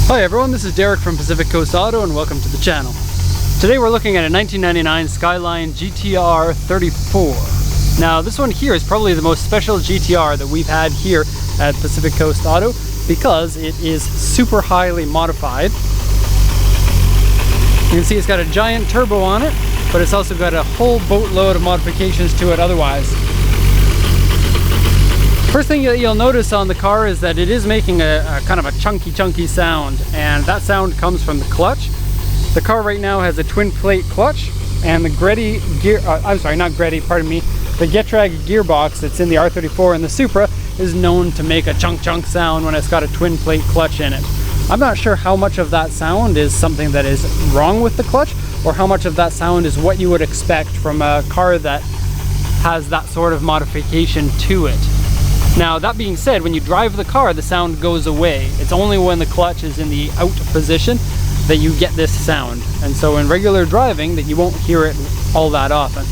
Hi everyone, this is Derek from Pacific Coast Auto and welcome to the channel. Today we're looking at a 1999 Skyline R34. Now this one here is probably the most special GTR that we've had here at Pacific Coast Auto because it is super highly modified. You can see it's got a giant turbo on it, but it's also got a whole boatload of modifications to it otherwise. First thing that you'll notice on the car is that it is making a kind of a chunky sound, and that sound comes from the clutch. The car right now has a twin plate clutch, and the the Getrag gearbox that's in the R34 and the Supra is known to make a chunk sound when it's got a twin plate clutch in it. I'm not sure how much of that sound is something that is wrong with the clutch, or how much of that sound is what you would expect from a car that has that sort of modification to it. Now that being said, when you drive the car, the sound goes away. It's only when the clutch is in the out position that you get this sound. And so in regular driving that you won't hear it all that often.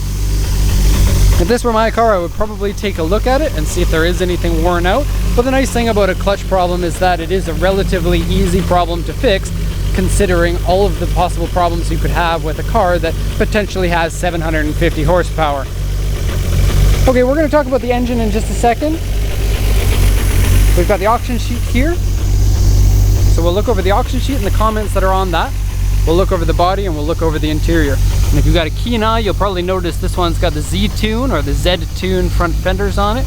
If this were my car, I would probably take a look at it and see if there is anything worn out. But the nice thing about a clutch problem is that it is a relatively easy problem to fix, considering all of the possible problems you could have with a car that potentially has 750 horsepower. Okay, we're going to talk about the engine in just a second. We've got the auction sheet here, so we'll look over the auction sheet and the comments that are on that. We'll look over the body and we'll look over the interior. And if you've got a keen eye, you'll probably notice this one's got the Z-Tune or the Z-Tune front fenders on it,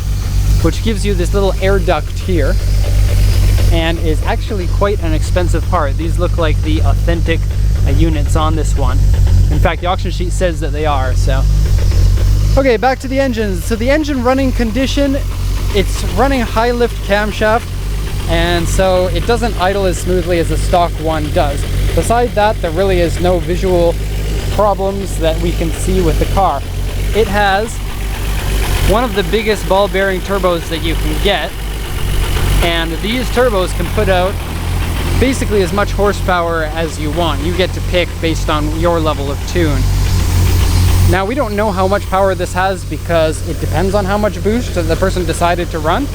which gives you this little air duct here, and is actually quite an expensive part. These look like the authentic units on this one. In fact, the auction sheet says that they are, so. Okay, back to the engine. So the engine running condition, it's running high lift camshaft, and so it doesn't idle as smoothly as the stock one does. Beside that, there really is no visual problems that we can see with the car. It has one of the biggest ball bearing turbos that you can get, and these turbos can put out basically as much horsepower as you want. You get to pick based on your level of tune. Now we don't know how much power this has because it depends on how much boost the person decided to run.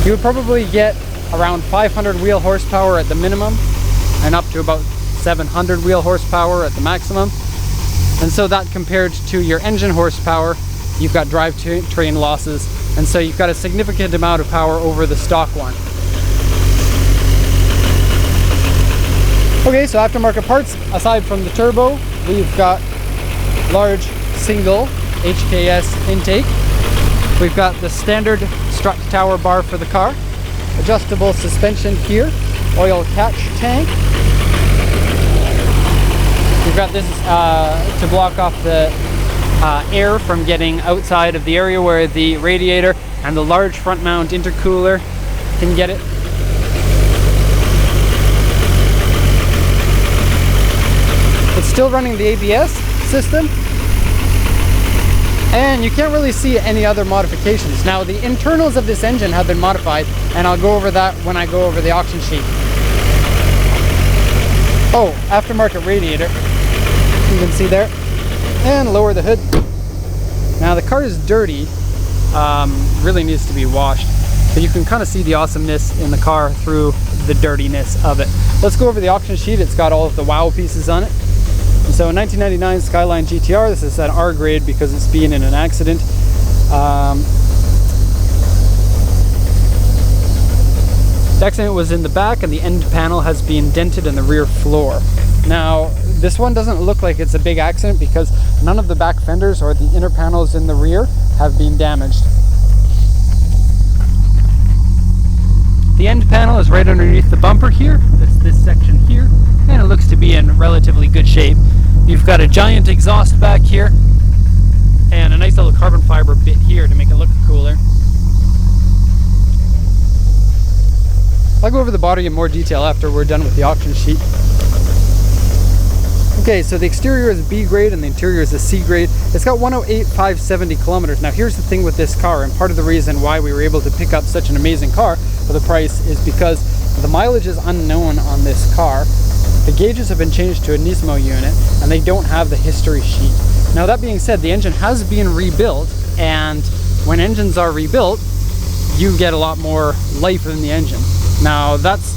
You would probably get around 500 wheel horsepower at the minimum and up to about 700 wheel horsepower at the maximum. And so that compared to your engine horsepower, you've got drivetrain losses, and so you've got a significant amount of power over the stock one. Okay, so aftermarket parts, aside from the turbo, we've got large single HKS intake. We've got the standard strut tower bar for the car, adjustable suspension here, oil catch tank. We've got this to block off the air from getting outside of the area where the radiator and the large front mount intercooler can get it. It's still running the ABS system, and you can't really see any other modifications. Now the internals of this engine have been modified, and I'll go over that when I go over the auction sheet. Oh, aftermarket radiator, you can see there, and lower the hood. Now the car is dirty, really needs to be washed, but you can kind of see the awesomeness in the car through the dirtiness of it. Let's go over the auction sheet. It's got all of the wow pieces on it. So a 1999 Skyline GTR, this is an R grade because it's been in an accident. The accident was in the back, and the end panel has been dented in the rear floor. Now, this one doesn't look like it's a big accident because none of the back fenders or the inner panels in the rear have been damaged. The end panel is right underneath the bumper here. That's this section here, and it looks to be in relatively good shape. You've got a giant exhaust back here, and a nice little carbon fiber bit here to make it look cooler. I'll go over the body in more detail after we're done with the auction sheet. Okay, so the exterior is B grade and the interior is a C grade. It's got 108,570 kilometers. Now here's the thing with this car, and part of the reason why we were able to pick up such an amazing car for the price is because the mileage is unknown on this car. The gauges have been changed to a Nismo unit, and they don't have the history sheet. Now that being said, the engine has been rebuilt, and when engines are rebuilt, you get a lot more life in the engine. Now that's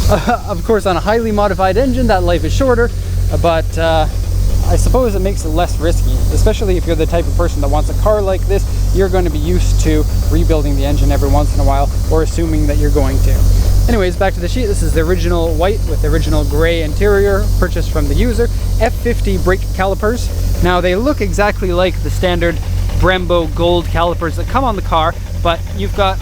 Of course, on a highly modified engine, that life is shorter, but I suppose it makes it less risky, especially if you're the type of person that wants a car like this. You're going to be used to rebuilding the engine every once in a while, or assuming that you're going to. Anyways, back to the sheet. This is the original white with the original gray interior, purchased from the user. F50 brake calipers. Now, they look exactly like the standard Brembo gold calipers that come on the car, but you've got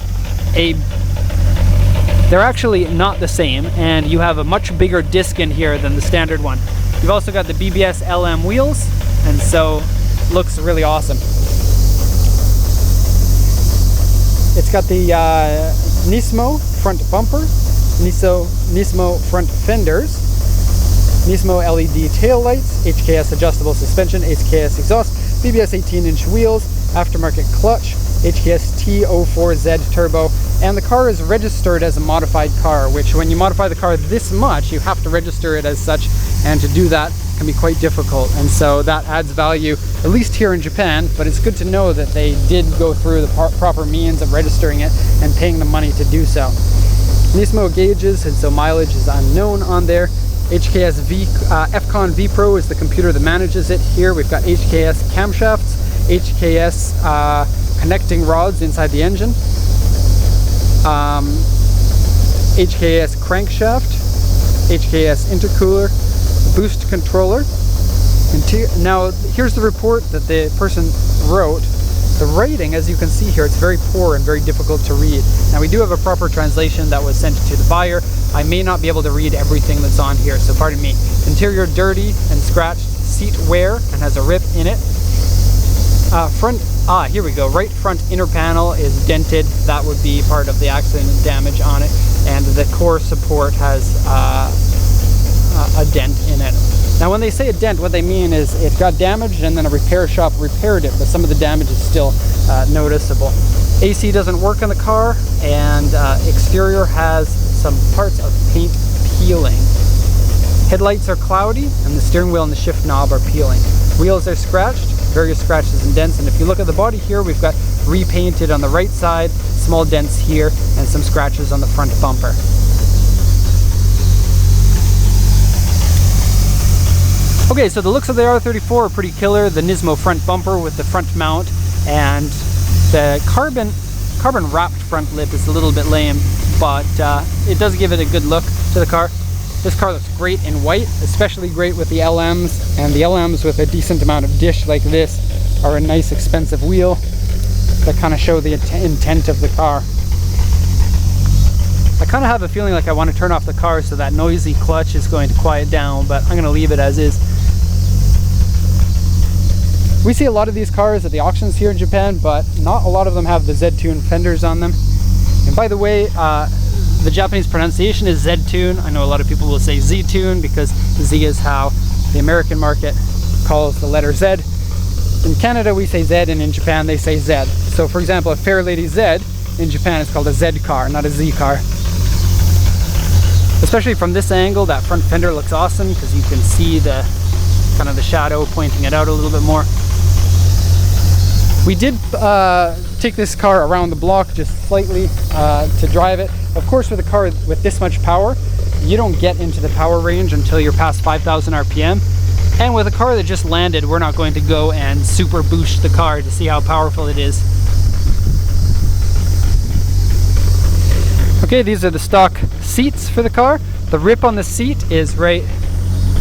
they're actually not the same, and you have a much bigger disc in here than the standard one. You've also got the BBS LM wheels, and so looks really awesome. It's got the Nismo front bumper, Nismo front fenders, Nismo LED tail lights, HKS adjustable suspension, HKS exhaust, BBS 18-inch wheels, aftermarket clutch, HKS T04Z turbo, and the car is registered as a modified car, which when you modify the car this much, you have to register it as such, and to do that can be quite difficult, and so that adds value, at least here in Japan, but it's good to know that they did go through the proper means of registering it and paying the money to do so. Nismo gauges, and so mileage is unknown on there. HKS FCON V Pro is the computer that manages it. Here we've got HKS camshafts, HKS connecting rods inside the engine, HKS crankshaft, HKS intercooler, boost controller. Now here's the report that the person wrote. The writing, as you can see here, it's very poor and very difficult to read. Now we do have a proper translation that was sent to the buyer. I may not be able to read everything that's on here, so pardon me. Interior dirty and scratched, seat wear and has a rip in it. Here we go. Right front inner panel is dented. That would be part of the accident damage on it. And the core support has a dent in it. Now when they say a dent, what they mean is it got damaged and then a repair shop repaired it, but some of the damage is still noticeable. AC doesn't work in the car, and exterior has some parts of paint peeling. Headlights are cloudy, and the steering wheel and the shift knob are peeling. Wheels are scratched, various scratches and dents, and if you look at the body here, we've got repainted on the right side, small dents here, and some scratches on the front bumper. Okay, so the looks of the R34 are pretty killer. The Nismo front bumper with the front mount, and the carbon wrapped front lip is a little bit lame, but it does give it a good look to the car. This car looks great in white, especially great with the LMs, and the LMs with a decent amount of dish like this are a nice expensive wheel that kind of show the intent of the car. I kind of have a feeling like I want to turn off the car so that noisy clutch is going to quiet down, but I'm going to leave it as is. We see a lot of these cars at the auctions here in Japan, but not a lot of them have the Z-Tune fenders on them. And by the way, the Japanese pronunciation is Z-Tune. I know a lot of people will say Z-Tune because Z is how the American market calls the letter Z. In Canada we say Z, and in Japan they say Z. So for example, a Fairlady Z in Japan is called a Z car, not a Z car. Especially from this angle, that front fender looks awesome because you can see the kind of the shadow pointing it out a little bit more. We did take this car around the block just slightly to drive it. Of course, with a car with this much power, you don't get into the power range until you're past 5,000 RPM. And with a car that just landed, we're not going to go and super boost the car to see how powerful it is. Okay, these are the stock seats for the car. The rip on the seat is right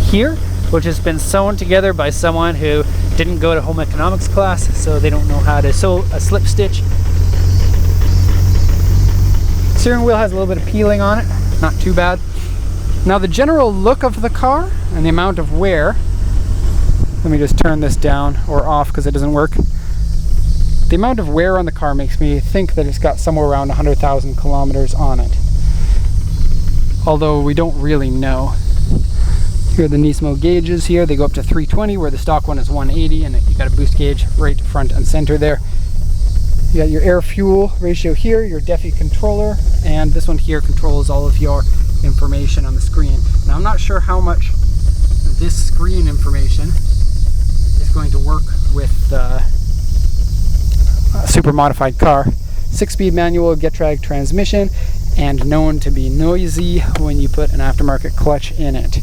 here, which has been sewn together by someone who didn't go to home economics class, so they don't know how to sew a slip stitch. Steering wheel has a little bit of peeling on it, not too bad. Now the general look of the car and the amount of wear, let me just turn this down or off because it doesn't work. The amount of wear on the car makes me think that it's got somewhere around 100,000 kilometers on it. Although we don't really know. Here are the Nismo gauges here. They go up to 320 where the stock one is 180, and you got a boost gauge right front and center there. You got your air fuel ratio here, your DEFI controller, and this one here controls all of your information on the screen. Now I'm not sure how much this screen information is going to work with the super modified car. 6-speed manual Getrag transmission, and known to be noisy when you put an aftermarket clutch in it.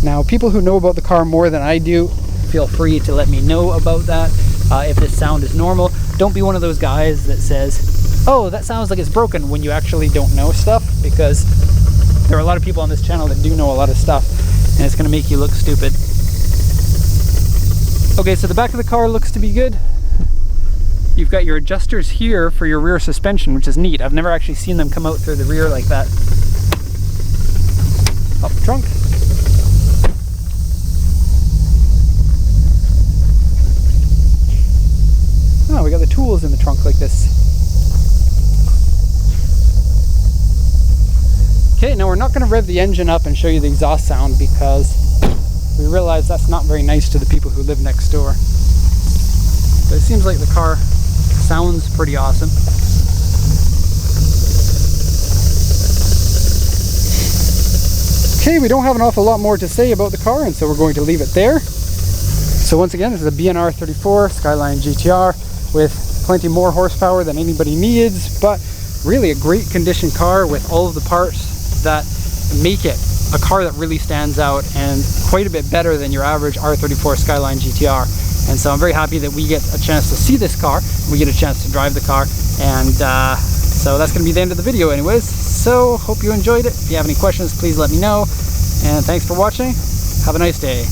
Now, people who know about the car more than I do, feel free to let me know about that. If this sound is normal, don't be one of those guys that says, oh, that sounds like it's broken, when you actually don't know stuff, because there are a lot of people on this channel that do know a lot of stuff, and it's going to make you look stupid. Okay, so the back of the car looks to be good. You've got your adjusters here for your rear suspension, which is neat. I've never actually seen them come out through the rear like that. Up the trunk. Oh, we got the tools in the trunk like this. Okay, now we're not going to rev the engine up and show you the exhaust sound because we realize that's not very nice to the people who live next door. But it seems like the car sounds pretty awesome. Okay, we don't have an awful lot more to say about the car, and so we're going to leave it there. So once again, this is a R34 Skyline GTR with plenty more horsepower than anybody needs, but really a great condition car with all of the parts that make it a car that really stands out and quite a bit better than your average R34 Skyline GTR. And so I'm very happy that we get a chance to see this car, we get a chance to drive the car, and so that's going to be the end of the video anyways. So hope you enjoyed it. If you have any questions, please let me know, and thanks for watching. Have a nice day.